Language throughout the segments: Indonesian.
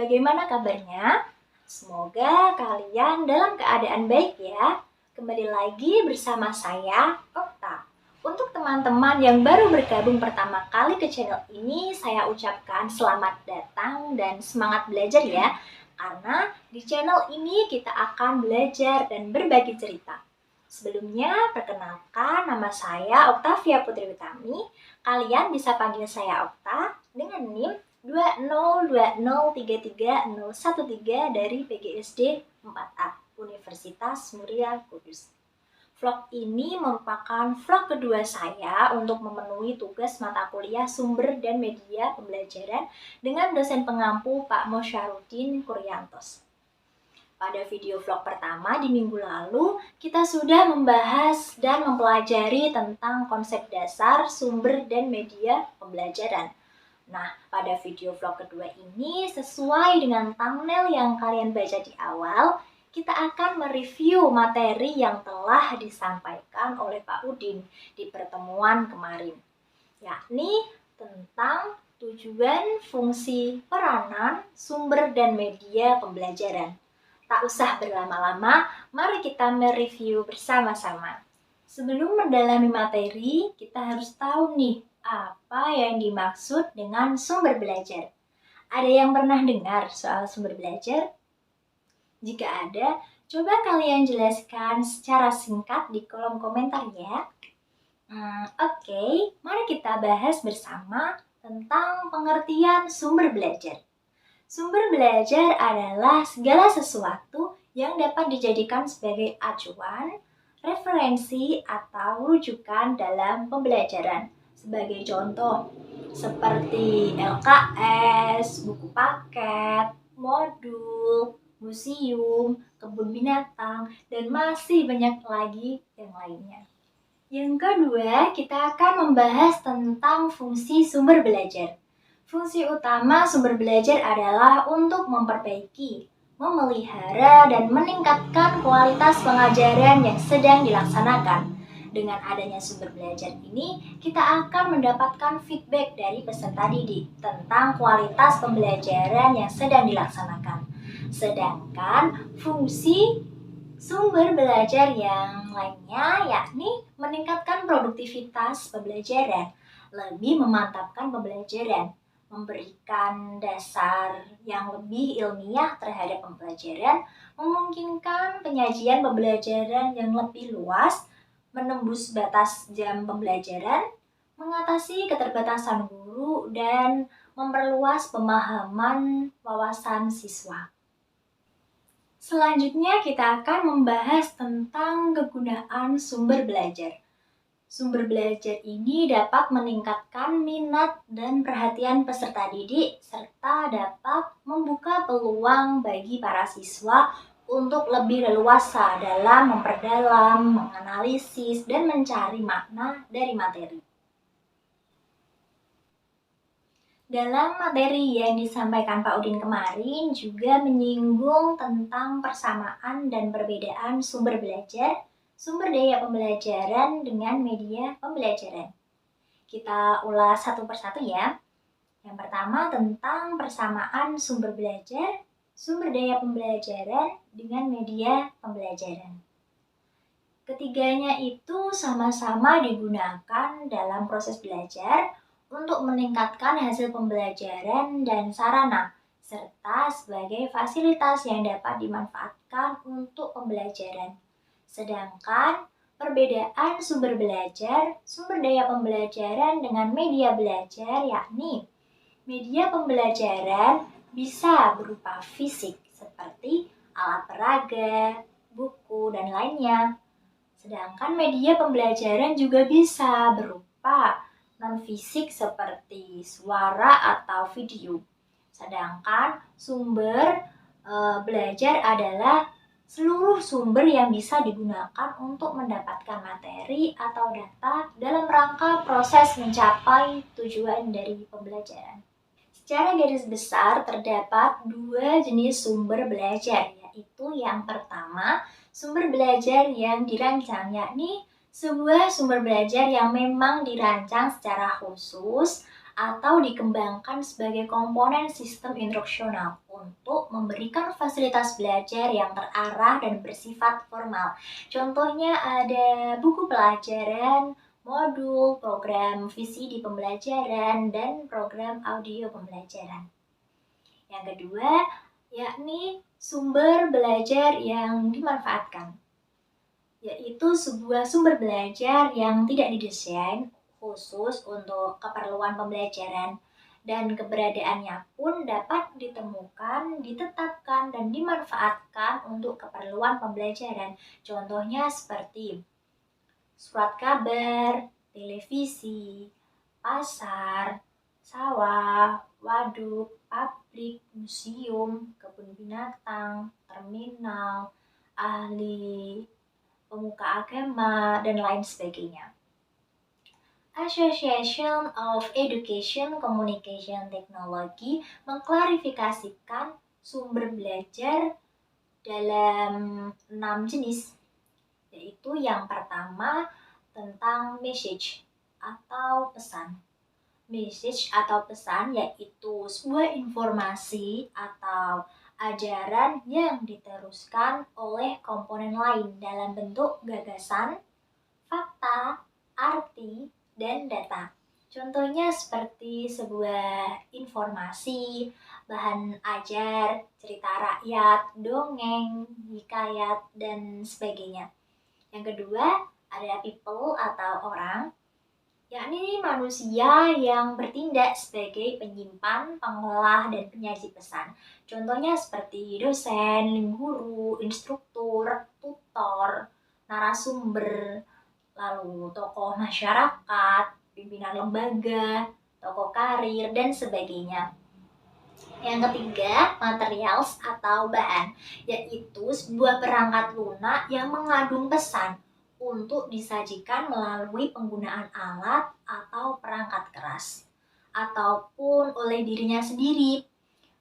Bagaimana kabarnya? Semoga kalian dalam keadaan baik ya. Kembali lagi bersama saya, Okta. Untuk teman-teman yang baru bergabung pertama kali ke channel ini, saya ucapkan selamat datang dan semangat belajar ya. Karena di channel ini kita akan belajar dan berbagi cerita. Sebelumnya, perkenalkan nama saya Oktavia Putri Utami. Kalian bisa panggil saya Okta dengan NIM 2020330013 dari PGSD 4A Universitas Muria Kudus. Vlog ini merupakan vlog kedua saya untuk memenuhi tugas mata kuliah sumber dan media pembelajaran dengan dosen pengampu Pak Mosyarudin Kuryantos. Pada video vlog pertama di minggu lalu, kita sudah membahas dan mempelajari tentang konsep dasar sumber dan media pembelajaran. Nah, pada video vlog kedua ini, sesuai dengan thumbnail yang kalian baca di awal, kita akan mereview materi yang telah disampaikan oleh Pak Udin di pertemuan kemarin, yakni tentang tujuan, fungsi, peranan, sumber, dan media pembelajaran. Tak usah berlama-lama, mari kita mereview bersama-sama. Sebelum mendalami materi, kita harus tahu nih, apa yang dimaksud dengan sumber belajar. Ada yang pernah dengar soal sumber belajar? Jika ada, coba kalian jelaskan secara singkat di kolom komentar ya. Oke, mari kita bahas bersama tentang pengertian sumber belajar. Sumber belajar adalah segala sesuatu yang dapat dijadikan sebagai acuan, referensi, atau rujukan dalam pembelajaran. Sebagai contoh, seperti LKS, buku paket, modul, museum, kebun binatang, dan masih banyak lagi yang lainnya. Yang kedua, kita akan membahas tentang fungsi sumber belajar. Fungsi utama sumber belajar adalah untuk memperbaiki, memelihara, dan meningkatkan kualitas pengajaran yang sedang dilaksanakan. Dengan adanya sumber belajar ini, kita akan mendapatkan feedback dari peserta didik tentang kualitas pembelajaran yang sedang dilaksanakan. Sedangkan fungsi sumber belajar yang lainnya yakni meningkatkan produktivitas pembelajaran, lebih memantapkan pembelajaran, memberikan dasar yang lebih ilmiah terhadap pembelajaran, memungkinkan penyajian pembelajaran yang lebih luas, menembus batas jam pembelajaran, mengatasi keterbatasan guru, dan memperluas pemahaman wawasan siswa. Selanjutnya kita akan membahas tentang kegunaan sumber belajar. Sumber belajar ini dapat meningkatkan minat dan perhatian peserta didik, serta dapat membuka peluang bagi para siswa untuk lebih leluasa dalam memperdalam, menganalisis, dan mencari makna dari materi. Dalam materi yang disampaikan Pak Udin kemarin juga menyinggung tentang persamaan dan perbedaan sumber belajar, sumber daya pembelajaran dengan media pembelajaran. Kita ulas satu persatu ya. Yang pertama tentang persamaan sumber belajar, sumber daya pembelajaran dengan media pembelajaran. Ketiganya itu sama-sama digunakan dalam proses belajar untuk meningkatkan hasil pembelajaran dan sarana, serta sebagai fasilitas yang dapat dimanfaatkan untuk pembelajaran. Sedangkan perbedaan sumber belajar, sumber daya pembelajaran dengan media belajar yakni media pembelajaran bisa berupa fisik seperti alat peraga, buku, dan lainnya. Sedangkan media pembelajaran juga bisa berupa non-fisik seperti suara atau video. Sedangkan sumber belajar adalah seluruh sumber yang bisa digunakan untuk mendapatkan materi atau data dalam rangka proses mencapai tujuan dari pembelajaran. Secara garis besar terdapat dua jenis sumber belajar, yaitu yang pertama, sumber belajar yang dirancang, yakni sebuah sumber belajar yang memang dirancang secara khusus atau dikembangkan sebagai komponen sistem instruksional untuk memberikan fasilitas belajar yang terarah dan bersifat formal. Contohnya ada buku pelajaran, modul, program VCD pembelajaran, dan program audio pembelajaran. Yang kedua, yakni sumber belajar yang dimanfaatkan, yaitu sebuah sumber belajar yang tidak didesain khusus untuk keperluan pembelajaran dan keberadaannya pun dapat ditemukan, ditetapkan, dan dimanfaatkan untuk keperluan pembelajaran. Contohnya seperti surat kabar, televisi, pasar, sawah, waduk, pabrik, museum, kebun binatang, terminal, ahli pemuka agama, dan lain sebagainya. Association of Education Communication Technology mengklarifikasikan sumber belajar dalam 6 jenis, yaitu yang pertama tentang message atau pesan. Message atau pesan yaitu sebuah informasi atau ajaran yang diteruskan oleh komponen lain dalam bentuk gagasan, fakta, arti, dan data. Contohnya seperti sebuah informasi, bahan ajar, cerita rakyat, dongeng, hikayat, dan sebagainya. Yang kedua, ada people atau orang, yakni manusia yang bertindak sebagai penyimpan, pengolah, dan penyaji pesan. Contohnya seperti dosen, guru, instruktur, tutor, narasumber, lalu tokoh masyarakat, pimpinan lembaga, tokoh karir, dan sebagainya. Yang ketiga, materials atau bahan, yaitu sebuah perangkat lunak yang mengandung pesan untuk disajikan melalui penggunaan alat atau perangkat keras, ataupun oleh dirinya sendiri.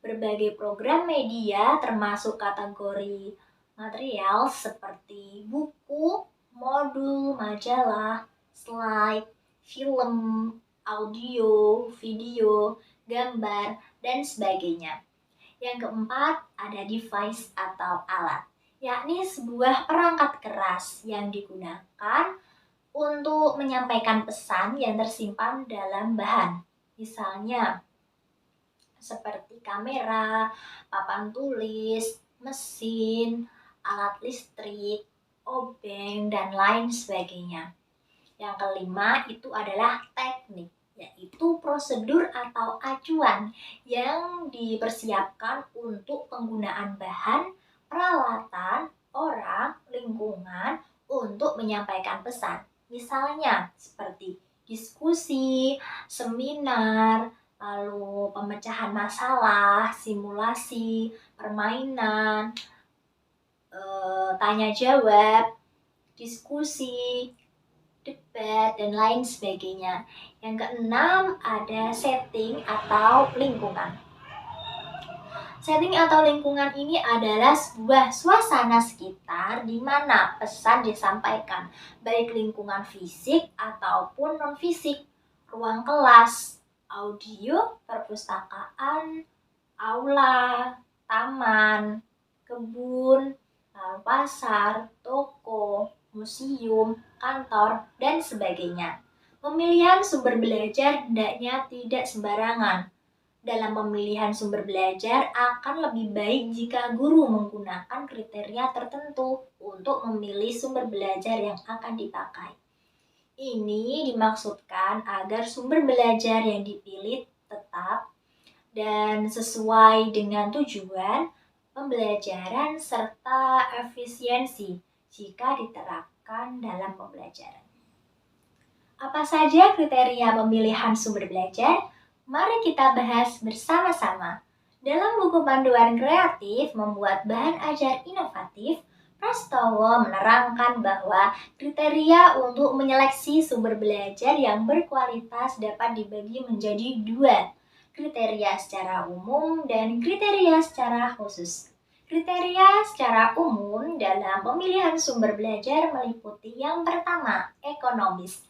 Berbagai program media termasuk kategori material seperti buku, modul, majalah, slide, film, audio, video, gambar, dan sebagainya. Yang keempat, ada device atau alat, yakni sebuah perangkat keras yang digunakan untuk menyampaikan pesan yang tersimpan dalam bahan. Misalnya, seperti kamera, papan tulis, mesin, alat listrik, obeng, dan lain sebagainya. Yang kelima itu adalah teknik, yaitu prosedur atau acuan yang dipersiapkan untuk penggunaan bahan, peralatan, orang, lingkungan untuk menyampaikan pesan. Misalnya seperti diskusi, seminar, lalu pemecahan masalah, simulasi, permainan, tanya jawab, diskusi, debat, dan lain sebagainya. Yang keenam ada setting atau lingkungan. Setting atau lingkungan ini adalah sebuah suasana sekitar di mana pesan disampaikan, baik lingkungan fisik ataupun non-fisik, ruang kelas, audio, perpustakaan, aula, taman, kebun, pasar, toko, museum, kantor, dan sebagainya. Pemilihan sumber belajar hendaknya tidak sembarangan. Dalam pemilihan sumber belajar akan lebih baik jika guru menggunakan kriteria tertentu untuk memilih sumber belajar yang akan dipakai. Ini dimaksudkan agar sumber belajar yang dipilih tetap dan sesuai dengan tujuan pembelajaran serta efisiensi jika diterapkan dalam pembelajaran. Apa saja kriteria pemilihan sumber belajar? Mari kita bahas bersama-sama. Dalam buku panduan kreatif membuat bahan ajar inovatif, Prastowo menerangkan bahwa kriteria untuk menyeleksi sumber belajar yang berkualitas dapat dibagi menjadi dua, kriteria secara umum dan kriteria secara khusus. Kriteria secara umum dalam pemilihan sumber belajar meliputi yang pertama, ekonomis,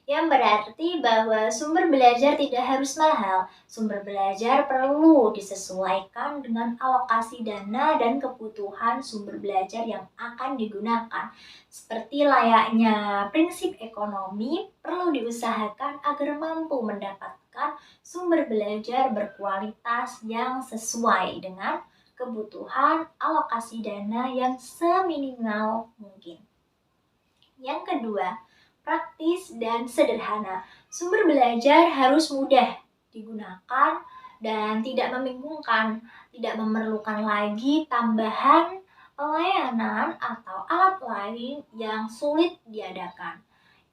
yang berarti bahwa sumber belajar tidak harus mahal. Sumber belajar perlu disesuaikan dengan alokasi dana dan kebutuhan sumber belajar yang akan digunakan. Seperti layaknya prinsip ekonomi, perlu diusahakan agar mampu mendapatkan sumber belajar berkualitas yang sesuai dengan kebutuhan alokasi dana yang seminimal mungkin. Yang kedua, praktis dan sederhana. Sumber belajar harus mudah digunakan dan tidak membingungkan, tidak memerlukan lagi tambahan layanan atau alat lain yang sulit diadakan.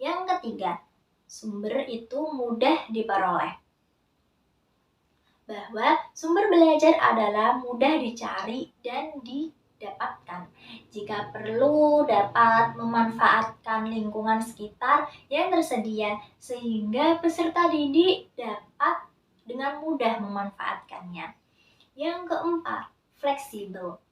Yang ketiga, sumber itu mudah diperoleh. Bahwa sumber belajar adalah mudah dicari dan didapatkan. Jika perlu, dapat memanfaatkan lingkungan sekitar yang tersedia sehingga peserta didik dapat dengan mudah memanfaatkannya. Yang keempat, fleksibel.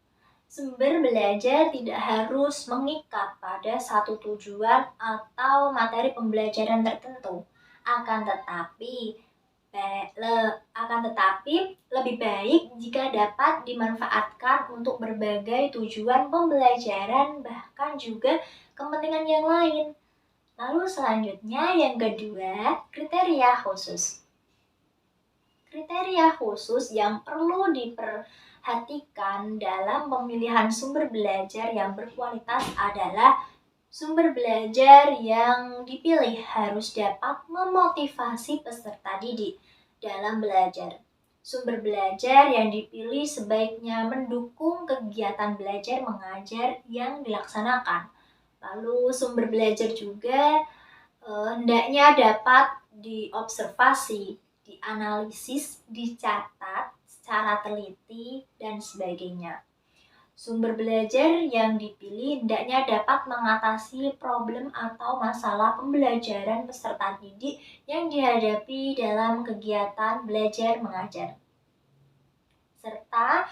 Sumber belajar tidak harus mengikat pada satu tujuan atau materi pembelajaran tertentu. Akan tetapi lebih baik jika dapat dimanfaatkan untuk berbagai tujuan pembelajaran bahkan juga kepentingan yang lain. Lalu selanjutnya yang kedua, kriteria khusus. Kriteria khusus yang perlu diperhatikan dalam pemilihan sumber belajar yang berkualitas adalah sumber belajar yang dipilih harus dapat memotivasi peserta didik dalam belajar. Sumber belajar yang dipilih sebaiknya mendukung kegiatan belajar mengajar yang dilaksanakan. Lalu sumber belajar juga hendaknya dapat diobservasi, dianalisis, dicatat secara teliti, dan sebagainya. Sumber belajar yang dipilih hendaknya dapat mengatasi problem atau masalah pembelajaran peserta didik yang dihadapi dalam kegiatan belajar mengajar. Serta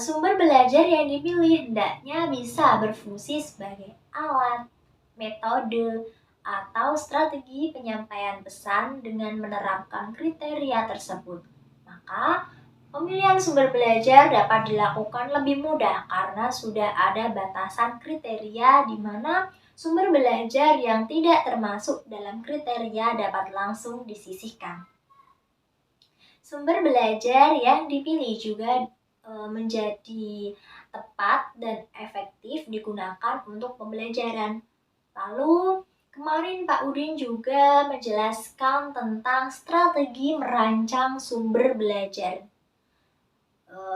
sumber belajar yang dipilih hendaknya bisa berfungsi sebagai alat, metode, atau strategi penyampaian pesan dengan menerapkan kriteria tersebut. Maka pemilihan sumber belajar dapat dilakukan lebih mudah karena sudah ada batasan kriteria di mana sumber belajar yang tidak termasuk dalam kriteria dapat langsung disisihkan. Sumber belajar yang dipilih juga menjadi tepat dan efektif digunakan untuk pembelajaran. Lalu kemarin Pak Udin juga menjelaskan tentang strategi merancang sumber belajar.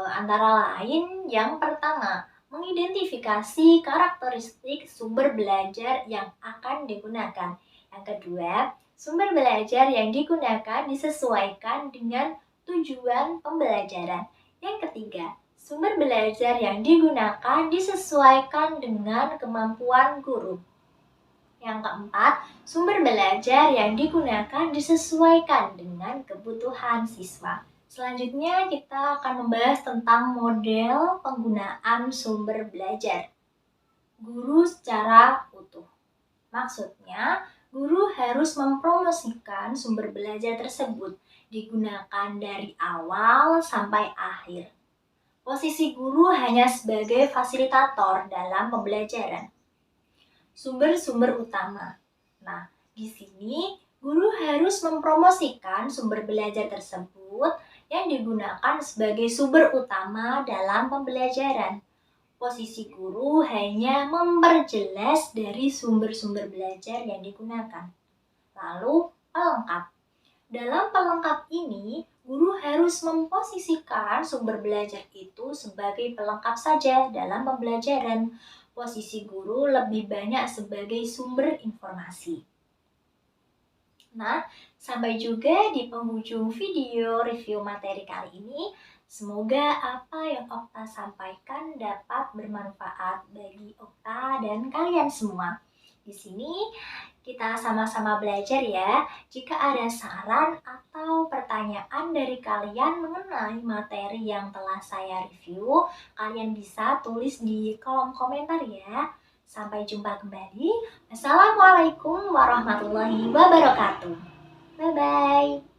Antara lain yang pertama, mengidentifikasi karakteristik sumber belajar yang akan digunakan. Yang kedua, sumber belajar yang digunakan disesuaikan dengan tujuan pembelajaran. Yang ketiga, sumber belajar yang digunakan disesuaikan dengan kemampuan guru. Yang keempat, sumber belajar yang digunakan disesuaikan dengan kebutuhan siswa. Selanjutnya kita akan membahas tentang model penggunaan sumber belajar. Guru secara utuh. Maksudnya, guru harus mempromosikan sumber belajar tersebut digunakan dari awal sampai akhir. Posisi guru hanya sebagai fasilitator dalam pembelajaran. Sumber-sumber utama. Nah, di sini guru harus mempromosikan sumber belajar tersebut yang digunakan sebagai sumber utama dalam pembelajaran. Posisi guru hanya memperjelas dari sumber-sumber belajar yang digunakan. Lalu, pelengkap. Dalam pelengkap ini, guru harus memposisikan sumber belajar itu sebagai pelengkap saja dalam pembelajaran. Posisi guru lebih banyak sebagai sumber informasi. Nah, sampai juga di penghujung video review materi kali ini. Semoga apa yang Okta sampaikan dapat bermanfaat bagi Okta dan kalian semua. Di sini kita sama-sama belajar ya. Jika ada saran atau pertanyaan dari kalian mengenai materi yang telah saya review, kalian bisa tulis di kolom komentar ya. Sampai jumpa kembali. Assalamualaikum warahmatullahi wabarakatuh. Bye-bye.